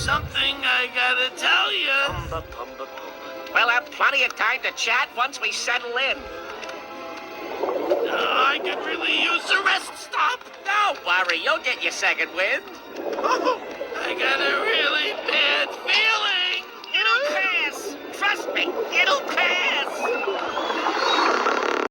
something I gotta tell you. We'll have plenty of time to chat once we settle in. I could really use a rest stop. Don't worry, you'll get your second wind. I gotta